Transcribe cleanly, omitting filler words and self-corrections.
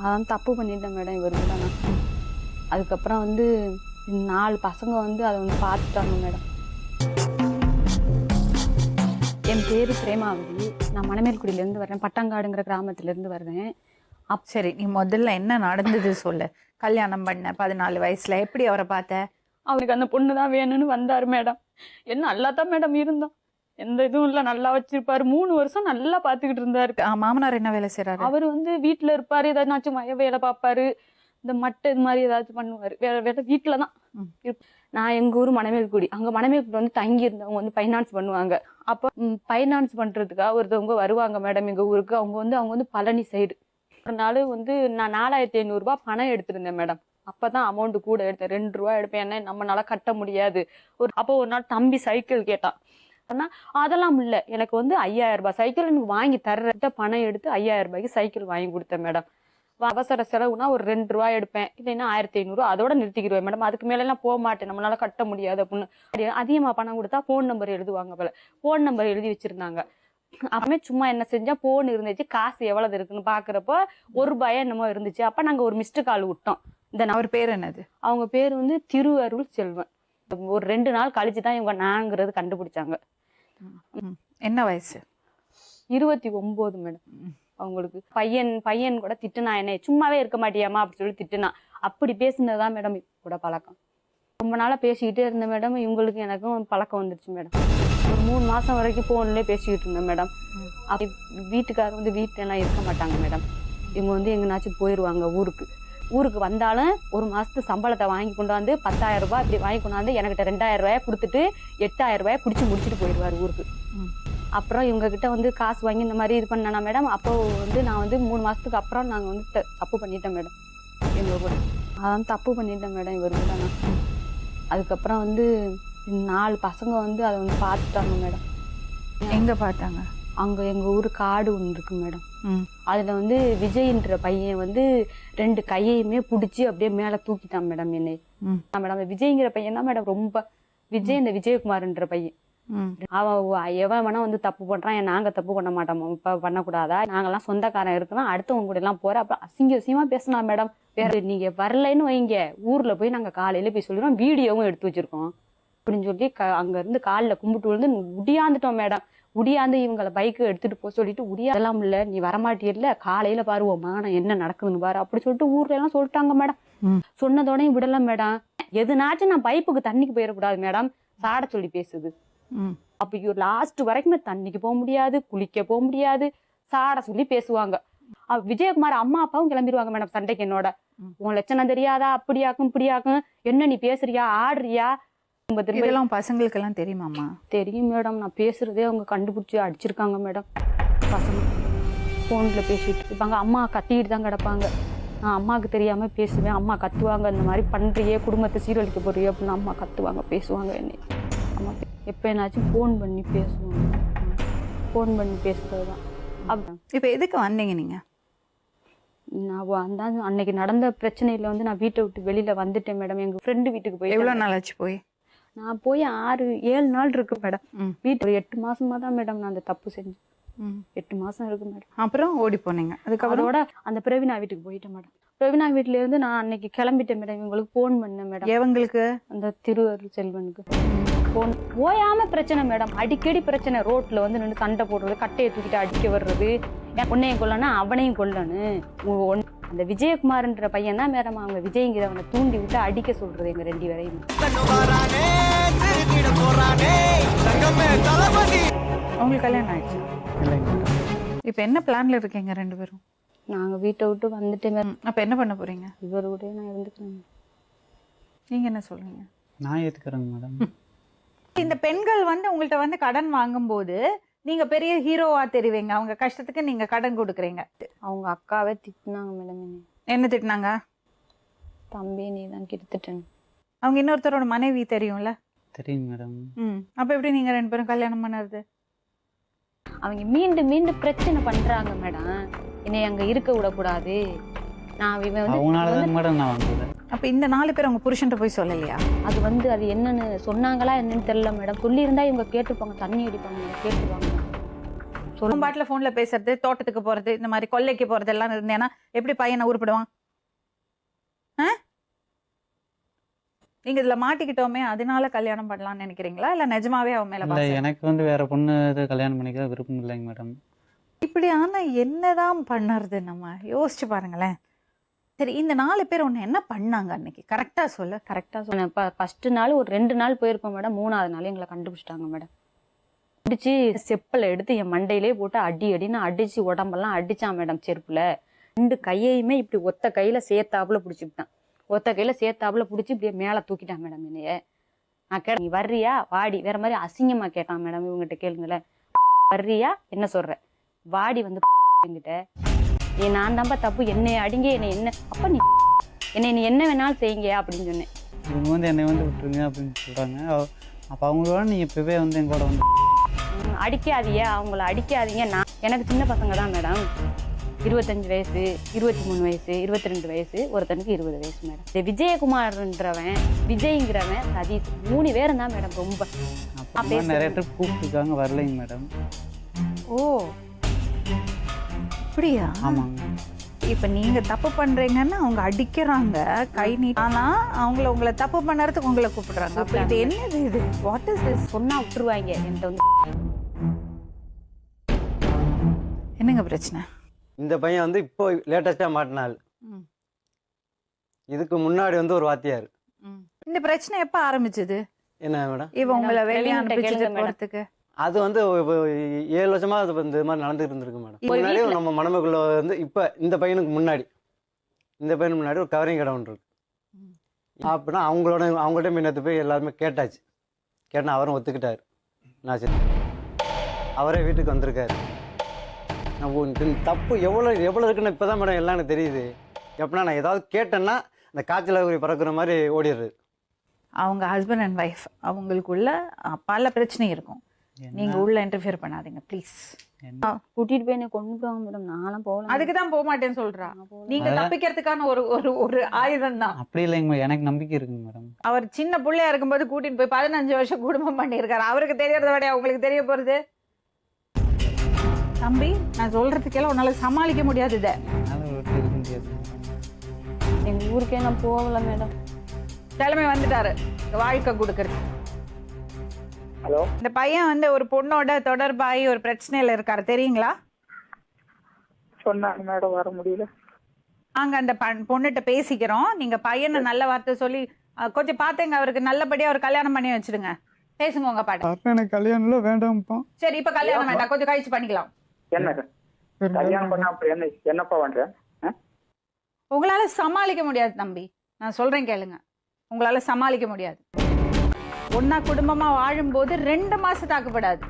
அதான் தப்பு பண்ணிட்டேன் மேடம் இவருக்கு தான் நான். அதுக்கப்புறம் வந்து 4 பசங்க வந்து அதை வந்து பார்த்துட்டாங்க மேடம். என் பேர் பிரேமாவதி. நான் மணமேல்குடியிலேருந்து வர்றேன், பட்டங்காடுங்கிற கிராமத்துலேருந்து வர்றேன். சரி, நீ முதல்ல என்ன நடந்தது சொல்லு. கல்யாணம் பண்ண 14 வயசுல எப்படி அவரை பார்த்த? அவருக்கு அந்த பொண்ணு தான் வேணும்னு வந்தார் மேடம். என்ன நல்லா தான் மேடம் இருந்தோம், எந்த இதுவும் இல்லை, நல்லா வச்சிருப்பாரு. 3 வருஷம் நல்லா பார்த்துக்கிட்டு இருந்தாரு. மாமனார் என்ன வேலை செய்யறாரு? அவர் வந்து வீட்டில் இருப்பாரு, ஏதாச்சும் வேலை பார்ப்பாரு, இந்த மட்டை இது மாதிரி ஏதாச்சும் பண்ணுவார். வேலை வீட்டில் தான். நான் எங்கள் ஊர் மணமேல்குடி. அங்கே மணமேல்குடி வந்து தங்கி இருந்தவங்க வந்து ஃபைனான்ஸ் பண்ணுவாங்க. அப்போ ஃபைனான்ஸ் பண்ணுறதுக்காக ஒருத்தவங்க வருவாங்க மேடம் எங்கள் ஊருக்கு. அவங்க வந்து பழனி சைடு. ஒரு நாள் வந்து நான் 4500 ரூபா பணம் எடுத்திருந்தேன் மேடம். அப்போ தான் அமௌண்ட்டு கூட எடுத்தேன். 2 ரூபா எடுப்பேன், ஏன்னா நம்மளால கட்ட முடியாது. அப்போ ஒரு நாள் தம்பி சைக்கிள் கேட்டான். ஆனால் அதெல்லாம் இல்லை, எனக்கு வந்து 5000 ரூபாய் சைக்கிள் எனக்கு வாங்கி தர்ற பணம் எடுத்து 5000 ரூபாய்க்கு சைக்கிள் வாங்கி கொடுத்தேன் மேடம். அவசர செலவுனா ஒரு 2 ரூபா எடுப்பேன், இல்லைன்னா 1500 அதோட நிறுத்திக்கிடுவேன் மேடம். அதுக்கு மேலெல்லாம் போக மாட்டேன், நம்மளால கட்ட முடியாது அப்படின்னு. அதிகமாக பணம் கொடுத்தா ஃபோன் நம்பர் எழுதுவாங்க போல. ஃபோன் நம்பர் எழுதி வச்சிருந்தாங்க. அப்பவே சும்மா என்ன செஞ்சா போன் இருந்துச்சு, காசு எவ்வளவு இருக்குன்னு பாக்குறப்போ 1 ரூபாயா என்னமோ இருந்துச்சு. அப்ப நாங்க ஒரு மிஸ்டு கால் விட்டோம். அவர் பேர் என்னது? அவங்க பேர் வந்து திருஅருள் செல்வன். ஒரு 2 நாள் கழிச்சுதான் இவங்க நான்கிறது கண்டுபிடிச்சாங்க. என்ன வயசு? 29 மேடம். அவங்களுக்கு பையன் கூட திட்டுனா, என்ன சும்மாவே இருக்க மாட்டியாமா அப்படி சொல்லி திட்டுனா. அப்படி பேசுனதுதான் மேடம் கூட பழக்கம். ரொம்ப நாளா பேசிக்கிட்டே இருந்தேன் மேடம். இவங்களுக்கு எனக்கும் பழக்கம் வந்துருச்சு மேடம். ஒரு 3 மாசம் வரைக்கும் போன்லேயே பேசிக்கிட்டு இருந்தேன் மேடம். அப்படி வீட்டுக்காரர் வந்து வீட்டிலலாம் இருக்க மாட்டாங்க மேடம். இவங்க வந்து எங்கேனாச்சும் போயிடுவாங்க ஊருக்கு வந்தாலும் 1 மாசத்து சம்பளத்தை வாங்கி கொண்டாந்து 10,000 ரூபாய் இப்படி வாங்கி கொண்டாந்து எனக்கிட்ட 2000 ரூபாயை கொடுத்துட்டு 8000 ரூபாயை பிடிச்சி முடிச்சுட்டு போயிடுவார் ஊருக்கு. அப்புறம் இவங்க கிட்ட வந்து காசு வாங்கி இந்த மாதிரி இது பண்ணனா மேடம். அப்போ வந்து நான் வந்து 3 மாசத்துக்கு அப்புறம் நாங்கள் வந்து தப்பு பண்ணிட்டேன் மேடம் எங்க கூட. அதான் தப்பு பண்ணிட்டேன் மேடம் இவருக்கு தான் நான். அதுக்கப்புறம் வந்து 4 பசங்க வந்து அதை வந்து பார்த்துட்டாங்க மேடம். எங்க பார்த்தாங்க? அங்கே எங்கள் ஊர் காடு ஒன்று இருக்கு மேடம். அதில் வந்து விஜய்ன்ற பையன் வந்து 2 கையையுமே பிடிச்சி அப்படியே மேலே தூக்கிட்டான் மேடம் என்னை. மேடம் விஜய்ங்கிற பையன் தான் மேடம் ரொம்ப இந்த விஜயகுமார்ன்ற பையன். அவன் எவன் வேணா வந்து தப்பு பண்றான், நாங்க தப்பு பண்ண மாட்டோம், இப்ப பண்ணக்கூடாதா, நாங்கெல்லாம் சொந்தக்காரன் இருக்கிறோம், அடுத்தவங்க கூட எல்லாம் போற. அப்புறம் அசிங்கமா பேசினா மேடம். வேற நீங்க வரலைன்னு வைங்க, ஊர்ல போய் நாங்க காலையில போய் சொல்லிடுறோம், வீடியோவும் எடுத்து வச்சிருக்கோம் அப்படின்னு சொல்லி அங்க இருந்து காலில் கும்பிட்டு விழுந்து உடியாந்துட்டோம் மேடம். உடியாந்து இவங்களை பைக்கு எடுத்துட்டு போக சொல்லிட்டு உடியாதெல்லாம் இல்ல, நீ வரமாட்டியல்ல, காலையில பாருவோமா நான் என்ன நடக்குதுன்னு பாரு அப்படி சொல்லிட்டு ஊர்ல எல்லாம் சொல்லிட்டாங்க மேடம். சொன்னதோடயும் விடல மேடம். எதுனாச்சும் நான் பைப்புக்கு தண்ணிக்கு போயிடக்கூடாது மேடம், சாட சொல்லி பேசுது. அப்ப லாஸ்ட் வரைக்குமே தண்ணிக்கு போக முடியாது, குளிக்க போக முடியாது, சாட சொல்லி பேசுவாங்க. விஜயகுமார் அம்மா அப்பாவும் கிளம்பிடுவாங்க மேடம் சண்டைக்கு. என்னோட உன் லட்சணம் தெரியாதா, அப்படியாக்கும் இப்படியாக்கும், என்ன நீ பேசுறியா ஆடுறியா. இதெல்லாம் பசங்களுக்கு எல்லாம் தெரியுமாம்மா? தெரியும் மேடம். நான் பேசுறதே அவங்க கண்டுபிடிச்சி அடிச்சிருக்காங்க மேடம். பசங்க போன்ல பேசிட்டு இருப்பாங்க, அம்மா கத்திக்கிட்டு தான் கிடப்பாங்க. நான் அம்மாவுக்கு தெரியாம பேசுவேன், அம்மா கத்துவாங்க, இந்த மாதிரி பண்றியே குடும்பத்தை சீரழிக்க போறியே அப்படின்னு அம்மா கத்துவாங்க, பேசுவாங்க. என்னை அம்மா எப்போ என்னாச்சும் ஃபோன் பண்ணி பேசுவாங்க. ஃபோன் பண்ணி பேசுறது தான். இப்போ எதுக்கு வந்தீங்க நீங்க? நான் வந்தாங்க அன்னைக்கு நடந்த பிரச்சனையில வந்து நான் வீட்டை விட்டு வெளியில வந்துட்டேன் மேடம். எங்க ஃப்ரெண்டு வீட்டுக்கு போய். எவ்வளோ நாள் ஆச்சு போய்? நான் போய் 6-7 நாள் இருக்கு மேடம். வீட்டு ஒரு 8 மாசமா தான் மேடம் நான் அந்த தப்பு செஞ்சேன். 8 மாசம் இருக்கு மேடம். அப்புறம் ஓடி போனீங்க. அதுக்கப்புறோட அந்த பிரவீனா வீட்டுக்கு போயிட்டேன் மேடம். பிரவீனா வீட்டுல இருந்து நான் அன்னைக்கு கிளம்பிட்டேன் மேடம். இவங்களுக்கு போன் பண்ணேன் மேடம். எவங்களுக்கு? அந்த திருஅருள் செல்வனுக்கு போன். ஓயாம பிரச்சனை மேடம், அடிக்கடி பிரச்சனை. ரோட்ல வந்து நின்று சண்டை போடுறது, கட்டையை தூக்கிட்டு அடிக்க வர்றது, உன்னையும் கொல்லணும் அவனையும் கொல்லணும். அந்த விஜயகுமார்ன்ற பையன் தான் மேடம் அவங்க விஜய்ங்கிறவனை தூண்டி விட்டு அடிக்க சொல்றது எங்க 2 பேரையும். உங்களுக்கு கல்யாணம் ஆயிடுச்சு? இப்ப என்ன பிளான்ல இருக்கீங்க 2 பேரும்? நாங்க வீட்டை விட்டு வந்துட்டேன். அப்ப என்ன பண்ண போறீங்க? இவரோட நான் இருந்துக்கிறேன். நீங்க என்ன சொல்றீங்க? நான் ஏத்துக்கிறேங்க மேடம். இந்த பெண்கள் வந்து உங்கள்ட்ட வந்து கடன் வாங்கும்போது நீங்க பெரிய ஹீரோவா தெரிவிங்க, அவங்க கஷ்டத்துக்கு நீங்க கடன் கொடுக்குறீங்க. அவங்க அக்காவே திட்டினாங்க மேடம். என்ன திட்டினாங்க? தம்பி நீ தான் கெடுத்துட்டேன். அவங்க இன்னொருத்தரோட மனைவி தெரியும்ல? தெரியும் மேடம். அப்ப எப்படி நீங்க 2 பேரும் கல்யாணம் பண்ணறது? அவங்க மீண்டும் மீண்டும் பிரச்சனை பண்றாங்க மேடம். என்னை அங்க இருக்க விடக்கூடாது. நான் மேடம் நான் வந்தது. அப்ப இந்த 4 பேர் அவங்க புருஷன்ட்ட போய் சொல்லலையா? அது வந்து அது என்னன்னு சொன்னாங்களா என்னன்னு தெரியல மேடம். சொல்லியிருந்தா இவங்க கேட்டுப்பாங்க, தண்ணி அடிப்பாங்க, கேட்டுப்பாங்க. சொல்லும் பாட்டுல போன்ல பேசுறது, தோட்டத்துக்கு போறது, இந்த மாதிரி கொல்லைக்கு போறது எல்லாம் இருந்தேன்னா எப்படி பையனை உருப்பிடுவான்? நீங்க இதுல மாட்டிக்கிட்டோமே அதனால கல்யாணம் பண்ணலாம்னு நினைக்கிறீங்களா இல்ல நிஜமாவே அவன் மேல இல்லை பாசம்? எனக்கு வந்து வேற பொண்ணு இது கல்யாணம் பண்ணிக்க விருப்பம் இல்லைங்க மேடம். இப்படி ஆனா என்னதான் பண்ணுறது? நம்ம யோசிச்சு பாருங்களேன். சரி, இந்த 4 பேர் ஒண்ணு என்ன பண்ணாங்க அன்னைக்கு? கரெக்டா சொல்லு. கரெக்டாக சொன்னேன். ஃபர்ஸ்ட் நாள் ஒரு 2 நாள் போயிருப்போம் மேடம். 3ஆவது நாள் எங்களை கண்டுபிடிச்சிட்டாங்க மேடம். அடிச்சு செப்பலை எடுத்து என் மண்டையிலே போட்டு அடின்னு அடிச்சு உடம்பெல்லாம் அடிச்சான் மேடம். செருப்புல 2 கையையுமே இப்படி ஒத்த கையில சேர்த்தாப்புல பிடிச்சிக்கிட்டான். ஒத்த கையில சேர்த்தாப்புல பிடிச்சி இப்படியே மேலே தூக்கிட்டான் மேடம் என்னைய. நான் கேட்டேன், நீ வர்றியா வாடி, வேற மாதிரி அசிங்கமா கேட்டான் மேடம். இவங்ககிட்ட கேளுங்களேன், வர்றியா என்ன சொல்ற, வாடி வந்து என்கிட்ட. நீ நான் தான்ப்பா தப்பு, என்னை அடிங்க, என்ன அப்ப நீ என்ன வேணாலும் செய்யுங்க அப்படின்னு சொன்னேன். இவங்க வந்து என்னை வந்து விட்டுருங்க அப்படின்னு சொல்கிறாங்க. அப்போ அவங்களோட நீங்கள் இப்போவே வந்து எங்களோட வந்து அடிக்காதீங்க, அவங்கள அடிக்காதீங்க. எனக்கு சின்ன பசங்க தான் மேடம். 25 வயசு, 23 வயசு, 22 வயசு, ஒருத்தனுக்கு 20 வயசு மேடம். இந்த விஜயகுமார்ன்றவன், விஜய்ங்கிறவன், சதீஷ் 3 பேரும் தான் மேடம். ரொம்ப அப்போ நிறைய ட்ரிப் கூப்பிட்டுருக்காங்க, வரலைங்க மேடம். ஓ அப்படியா? ஆமாங்க. இப்ப நீங்க தப்பு பண்றீங்கன்னு அவங்க அடிக்கிறாங்க கை நீ, ஆனா உங்களை தப்பு பண்ணறதுக்கு உங்களை கூப்பிடுறாங்க. அப்ப இது என்னது? இது வாட் இஸ் திஸ்? சொன்னா விட்டுருவாங்க என்கிட்ட வந்து. என்னங்க பிரச்சனை? இந்த பையன் வந்து இப்போ லேட்டஸ்டா மாட்டினாள். இதுக்கு முன்னாடி வந்து ஒரு வாத்தியார். இந்த பிரச்சனை எப்ப ஆரம்பிச்சது? என்ன மேடம்? இவ உங்களை வெளியே அனுப்பிச்சு கேளுங்க மேடம். போறதுக்கு அது வந்து 7 வருஷமா அது இந்த மாதிரி நடந்துட்டு இருந்திருக்கு மேடம். முன்னாடி நம்ம மணமக்குள்ள வந்து இப்ப இந்த பையனுக்கு முன்னாடி ஒரு கவரிங் கடை ஒன்று இருக்கு. அப்படின்னா அவங்கள்ட்ட முன்னத்து போய் எல்லாருமே கேட்டாச்சு. கேட்டால் அவரும் ஒத்துக்கிட்டாரு. நான் சரி, அவரே வீட்டுக்கு வந்திருக்காரு. தப்பு எவ்வளோ இருக்குன்னு இப்போ தான் மேடம் எல்லாம் எனக்கு தெரியுது. எப்படின்னா நான் ஏதாவது கேட்டேன்னா அந்த காய்ச்சல் பறக்கிற மாதிரி ஓடிடுறது. அவங்க ஹஸ்பண்ட் அண்ட் ஒய்ஃப் அவங்களுக்குள்ள பல பிரச்சனை இருக்கும். நீங்க உள்ள இன்டர்ஃபியர் பண்ணாதீங்க ப்ளீஸ். கூட்டிட்டு போய் என்ன கொண்டு வாங்க மேடம். நானும் போகலாம். அதுக்கு தான் போக மாட்டேன்னு சொல்றா. நீங்க தப்பிக்கிறதுக்கான ஒரு ஆயுதம் தான். அப்படி இல்லைங்க மேடம், எனக்கு நம்பிக்கை இருக்குங்க மேடம். அவர் சின்ன பிள்ளையா இருக்கும்போது கூட்டிட்டு போய் 15 வருஷம் குடும்பம் பண்ணியிருக்காரு. அவருக்கு தெரியறத விட உங்களுக்கு தெரிய போறது? தம்பி, நான் சொல்றதுக்கெல்லாம் உன்னால சமாளிக்க முடியாது. இதை அதனால விட்டு இருக்க முடியாது. எங்க ஊருக்கே நான் போகல மேடம். தலைமை வந்துட்டாரு வாழ்க்கை கொடுக்கறது. ஹலோ, இந்த பையன் வந்து ஒரு பொண்ணோட தொடர்பாகி ஒரு பிரச்சனையில இருக்காரு, தெரியுங்களா? சொன்னாங்க மேடம், வர முடியல. நாங்க அந்த பொண்ணுகிட்ட பேசிக்கிறோம். நீங்க பையனை நல்ல வார்த்தை சொல்லி கொஞ்சம் பாத்துங்க, அவருக்கு நல்லபடியா ஒரு கல்யாணம் பண்ணி வச்சிடுங்க. பேசுங்க உங்க பாட்ட. எனக்கு கல்யாணம் வேண்டாம்ப்பா. சரி, இப்ப கல்யாணம் வேண்டாம், கொஞ்சம் கழிச்சு பண்ணிக்கலாம். என்ன கல்யாணம் பண்ணா அப்ப என்னப்பா பண்றேன்? உங்களால சமாளிக்க முடியாது தம்பி, நான் சொல்றேன் கேளுங்க. உங்களால சமாளிக்க முடியாது. ஒன்னா குடும்பமா வாழும்போது 2 மாசம் தாக்குப்படாது.